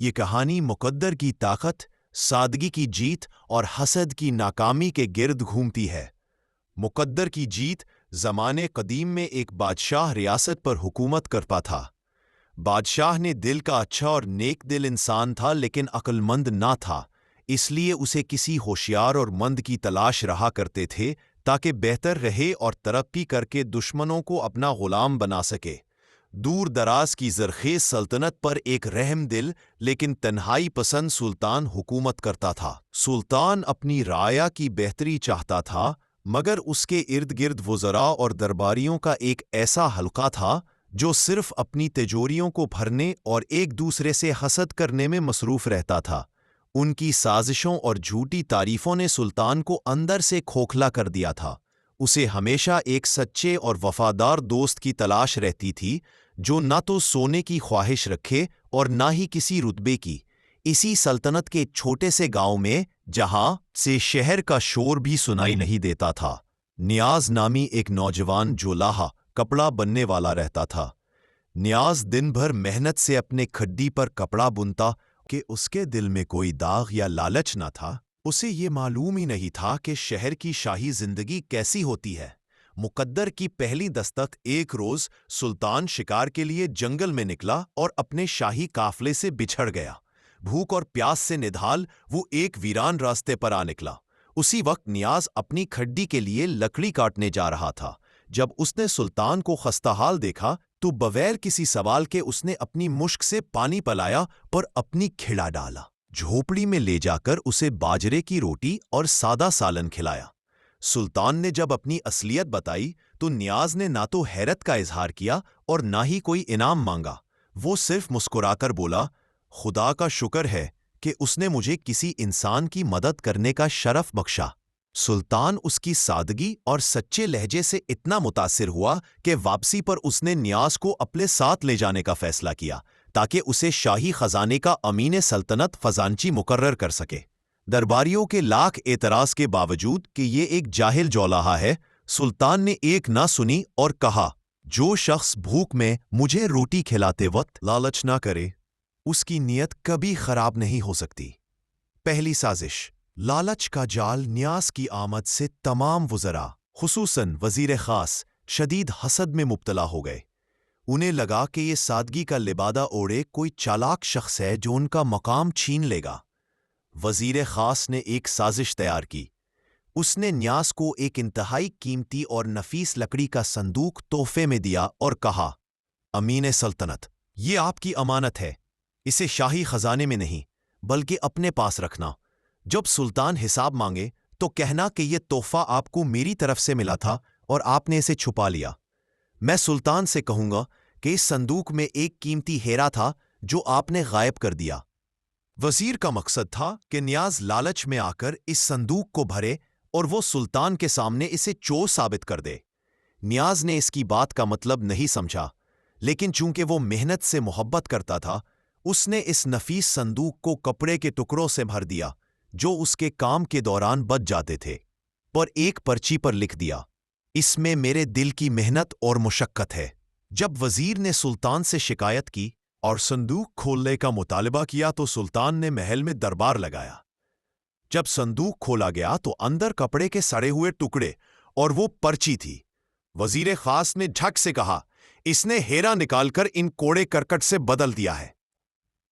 یہ کہانی مقدر کی طاقت، سادگی کی جیت اور حسد کی ناکامی کے گرد گھومتی ہے۔ مقدر کی جیت زمانے قدیم میں ایک بادشاہ ریاست پر حکومت کرتا تھا۔ بادشاہ نے دل کا اچھا اور نیک دل انسان تھا، لیکن عقل مند نہ تھا، اس لیے اسے کسی ہوشیار اور مند کی تلاش رہا کرتے تھے تاکہ بہتر رہے اور ترقی کر کے دشمنوں کو اپنا غلام بنا سکے۔ دور دراز کی زرخیز سلطنت پر ایک رحم دل لیکن تنہائی پسند سلطان حکومت کرتا تھا۔ سلطان اپنی رعایا کی بہتری چاہتا تھا، مگر اس کے ارد گرد وزراء اور درباریوں کا ایک ایسا حلقہ تھا جو صرف اپنی تجوریوں کو بھرنے اور ایک دوسرے سے حسد کرنے میں مصروف رہتا تھا۔ ان کی سازشوں اور جھوٹی تعریفوں نے سلطان کو اندر سے کھوکھلا کر دیا تھا۔ اسے ہمیشہ ایک سچے اور وفادار دوست کی تلاش رہتی تھی جو نہ تو سونے کی خواہش رکھے اور نہ ہی کسی رتبے کی۔ اسی سلطنت کے ایک چھوٹے سے گاؤں میں، جہاں سے شہر کا شور بھی سنائی نہیں دیتا تھا، نیاز نامی ایک نوجوان جولاہا کپڑا بننے والا رہتا تھا۔ نیاز دن بھر محنت سے اپنے کھڈی پر کپڑا بنتا کہ اس کے دل میں کوئی داغ یا لالچ نہ تھا۔ اسے یہ معلوم ہی نہیں تھا کہ شہر کی شاہی زندگی کیسی ہوتی ہے۔ مقدر کی پہلی دستک ایک روز سلطان شکار کے لیے جنگل میں نکلا اور اپنے شاہی قافلے سے بچھڑ گیا۔ بھوک اور پیاس سے نڈھال وہ ایک ویران راستے پر آ نکلا۔ اسی وقت نیاز اپنی کھڈی کے لیے لکڑی کاٹنے جا رہا تھا۔ جب اس نے سلطان کو خستہ حال دیکھا تو بغیر کسی سوال کے اس نے اپنی مشک سے پانی پلایا اور اپنی کھڑا ڈالا۔ جھوپڑی میں لے جا کر اسے باجرے کی روٹی اور سادہ سالن کھلایا۔ سلطان نے جب اپنی اصلیت بتائی تو نیاز نے نہ تو حیرت کا اظہار کیا اور نہ ہی کوئی انعام مانگا۔ وہ صرف مسکرا کر بولا، خدا کا شکر ہے کہ اس نے مجھے کسی انسان کی مدد کرنے کا شرف بخشا۔ سلطان اس کی سادگی اور سچے لہجے سے اتنا متاثر ہوا کہ واپسی پر اس نے نیاز کو اپنے ساتھ لے جانے کا فیصلہ کیا تاکہ اسے شاہی خزانے کا امین سلطنت خزانچی مقرر کر سکے۔ درباریوں کے لاکھ اعتراض کے باوجود کہ یہ ایک جاہل جولاہا ہے، سلطان نے ایک نہ سنی اور کہا، جو شخص بھوک میں مجھے روٹی کھلاتے وقت لالچ نہ کرے، اس کی نیت کبھی خراب نہیں ہو سکتی۔ پہلی سازش، لالچ کا جال۔ نیاز کی آمد سے تمام وزراء، خصوصاً وزیر خاص، شدید حسد میں مبتلا ہو گئے۔ انہیں لگا کہ یہ سادگی کا لبادہ اوڑھے کوئی چالاک شخص ہے جو ان کا مقام چھین لے گا۔ وزیر خاص نے ایک سازش تیار کی۔ اس نے نیاز کو ایک انتہائی قیمتی اور نفیس لکڑی کا صندوق تحفے میں دیا اور کہا، امین سلطنت، یہ آپ کی امانت ہے، اسے شاہی خزانے میں نہیں بلکہ اپنے پاس رکھنا۔ جب سلطان حساب مانگے تو کہنا کہ یہ تحفہ آپ کو میری طرف سے ملا تھا اور آپ نے اسے چھپا لیا۔ میں سلطان سے کہوں گا کہ اس صندوق میں ایک قیمتی ہیرا تھا جو آپ نے غائب کر دیا۔ وزیر کا مقصد تھا کہ نیاز لالچ میں آ کر اس صندوق کو بھرے اور وہ سلطان کے سامنے اسے چور ثابت کر دے۔ نیاز نے اس کی بات کا مطلب نہیں سمجھا، لیکن چونکہ وہ محنت سے محبت کرتا تھا، اس نے اس نفیس صندوق کو کپڑے کے ٹکڑوں سے بھر دیا جو اس کے کام کے دوران بچ جاتے تھے، پر ایک پرچی پر لکھ دیا، اس میں میرے دل کی محنت اور مشقت ہے۔ جب وزیر نے سلطان سے شکایت کی اور صندوق کھولنے کا مطالبہ کیا تو سلطان نے محل میں دربار لگایا۔ جب صندوق کھولا گیا تو اندر کپڑے کے سڑے ہوئے ٹکڑے اور وہ پرچی تھی۔ وزیر خاص نے جھک سے کہا، اس نے ہیرا نکال کر ان کوڑے کرکٹ سے بدل دیا ہے۔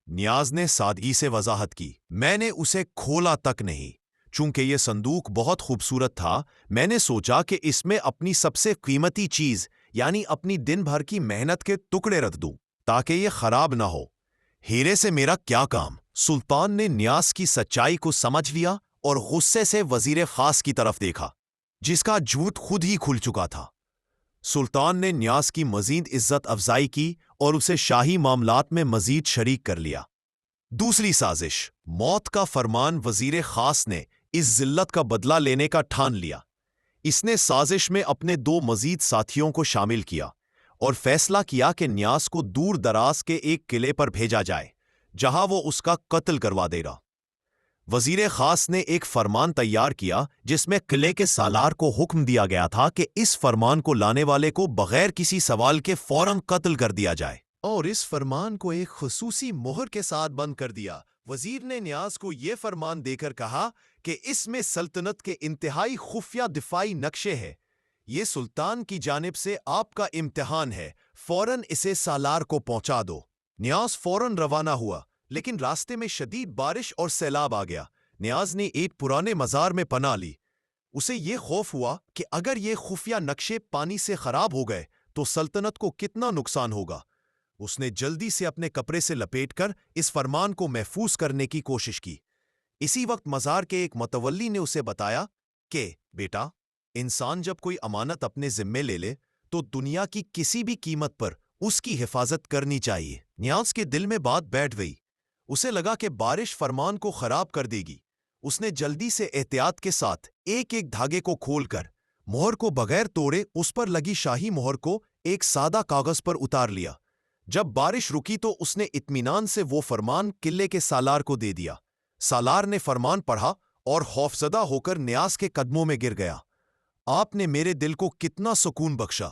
نیاز نے سادگی سے وضاحت کی، میں نے اسے کھولا تک نہیں، چونکہ یہ صندوق بہت خوبصورت تھا، میں نے سوچا کہ اس میں اپنی سب سے قیمتی چیز یعنی اپنی دن بھر کی محنت کے ٹکڑے رکھ دوں تاکہ یہ خراب نہ ہو۔ ہیرے سے میرا کیا کام؟ سلطان نے نیاز کی سچائی کو سمجھ لیا اور غصے سے وزیر خاص کی طرف دیکھا، جس کا جھوٹ خود ہی کھل چکا تھا۔ سلطان نے نیاز کی مزید عزت افزائی کی اور اسے شاہی معاملات میں مزید شریک کر لیا۔ دوسری سازش، موت کا فرمان۔ وزیر خاص نے اس ذلت کا بدلہ لینے کا ٹھان لیا۔ اس نے سازش میں اپنے دو مزید ساتھیوں کو شامل کیا اور فیصلہ کیا کہ نیاز کو دور دراز کے ایک قلعے پر بھیجا جائے جہاں وہ اس کا قتل کروا دے گا۔ وزیر خاص نے ایک فرمان تیار کیا جس میں قلعے کے سالار کو حکم دیا گیا تھا کہ اس فرمان کو لانے والے کو بغیر کسی سوال کے فوراً قتل کر دیا جائے۔ اور اس فرمان کو ایک خصوصی مہر کے ساتھ بند کر دیا۔ وزیر نے نیاز کو یہ فرمان دے کر کہا کہ اس میں سلطنت کے انتہائی خفیہ دفاعی نقشے ہیں۔ یہ سلطان کی جانب سے آپ کا امتحان ہے، فوراً اسے سالار کو پہنچا دو۔ نیاز فوراً روانہ ہوا، لیکن راستے میں شدید بارش اور سیلاب آ گیا۔ نیاز نے ایک پرانے مزار میں پناہ لی۔ اسے یہ خوف ہوا کہ اگر یہ خفیہ نقشے پانی سے خراب ہو گئے تو سلطنت کو کتنا نقصان ہوگا۔ اس نے جلدی سے اپنے کپڑے سے لپیٹ کر اس فرمان کو محفوظ کرنے کی کوشش کی۔ اسی وقت مزار کے ایک متولی نے اسے بتایا کہ بیٹا، انسان جب کوئی امانت اپنے ذمے لے لے تو دنیا کی کسی بھی قیمت پر اس کی حفاظت کرنی چاہیے۔ نیاز کے دل میں بات بیٹھ گئی۔ اسے لگا کہ بارش فرمان کو خراب کر دے گی۔ اس نے جلدی سے احتیاط کے ساتھ ایک ایک دھاگے کو کھول کر مہر کو بغیر توڑے اس پر لگی شاہی مہر کو ایک سادہ کاغذ پر اتار لیا۔ جب بارش رکی تو اس نے اطمینان سے وہ فرمان قلعے کے سالار کو دے دیا۔ سالار نے فرمان پڑھا اور خوفزدہ ہو کر نیاز کے قدموں میں گر گیا۔ آپ نے میرے دل کو کتنا سکون بخشا۔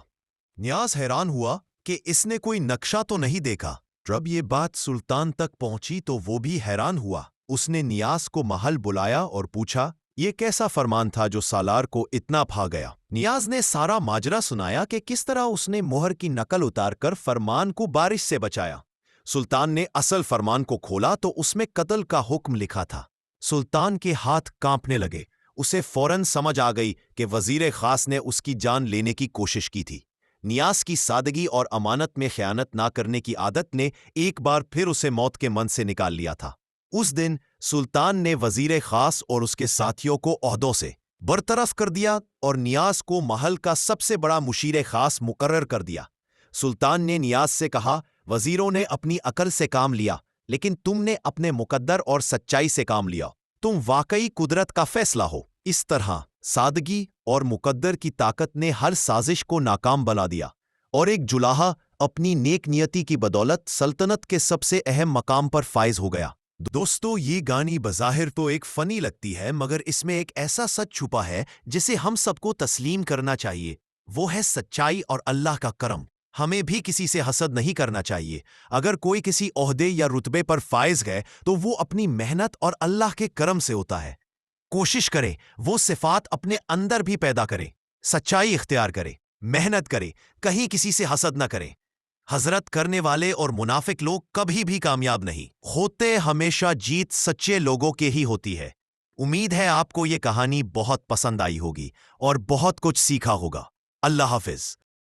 نیاز حیران ہوا کہ اس نے کوئی نقشہ تو نہیں دیکھا۔ جب یہ بات سلطان تک پہنچی تو وہ بھی حیران ہوا۔ اس نے نیاز کو محل بلایا اور پوچھا، یہ کیسا فرمان تھا جو سالار کو اتنا بھا گیا؟ نیاز نے سارا ماجرا سنایا کہ کس طرح اس نے مہر کی نقل اتار کر فرمان کو بارش سے بچایا۔ سلطان نے اصل فرمان کو کھولا تو اس میں قتل کا حکم لکھا تھا۔ سلطان کے ہاتھ کانپنے لگے۔ اسے فوراً سمجھ آ گئی کہ وزیر خاص نے اس کی جان لینے کی کوشش کی تھی۔ نیاز کی سادگی اور امانت میں خیانت نہ کرنے کی عادت نے ایک بار پھر اسے موت کے منہ سے نکال لیا تھا۔ اس دن سلطان نے وزیر خاص اور اس کے ساتھیوں کو عہدوں سے برطرف کر دیا اور نیاز کو محل کا سب سے بڑا مشیر خاص مقرر کر دیا۔ سلطان نے نیاز سے کہا، وزیروں نے اپنی عقل سے کام لیا، لیکن تم نے اپنے مقدر اور سچائی سے کام لیا۔ تم واقعی قدرت کا فیصلہ ہو۔ اس طرح سادگی اور مقدر کی طاقت نے ہر سازش کو ناکام بنا دیا، اور ایک جلاہا اپنی نیک نیتی کی بدولت سلطنت کے سب سے اہم مقام پر فائز ہو گیا۔ دوستو، یہ کہانی بظاہر تو ایک فنی لگتی ہے، مگر اس میں ایک ایسا سچ چھپا ہے جسے ہم سب کو تسلیم کرنا چاہیے۔ وہ ہے سچائی اور اللہ کا کرم۔ ہمیں بھی کسی سے حسد نہیں کرنا چاہیے۔ اگر کوئی کسی عہدے یا رتبے پر فائز ہے تو وہ اپنی محنت اور اللہ کے کرم سے ہوتا ہے۔ کوشش کرے وہ صفات اپنے اندر بھی پیدا کرے۔ سچائی اختیار کرے، محنت کرے، کہیں کسی سے حسد نہ کرے۔ حسرت کرنے والے اور منافق لوگ کبھی بھی کامیاب نہیں ہوتے، ہمیشہ جیت سچے لوگوں کے ہی ہوتی ہے۔ امید ہے آپ کو یہ کہانی بہت پسند آئی ہوگی اور بہت کچھ سیکھا ہوگا۔ اللہ حافظ۔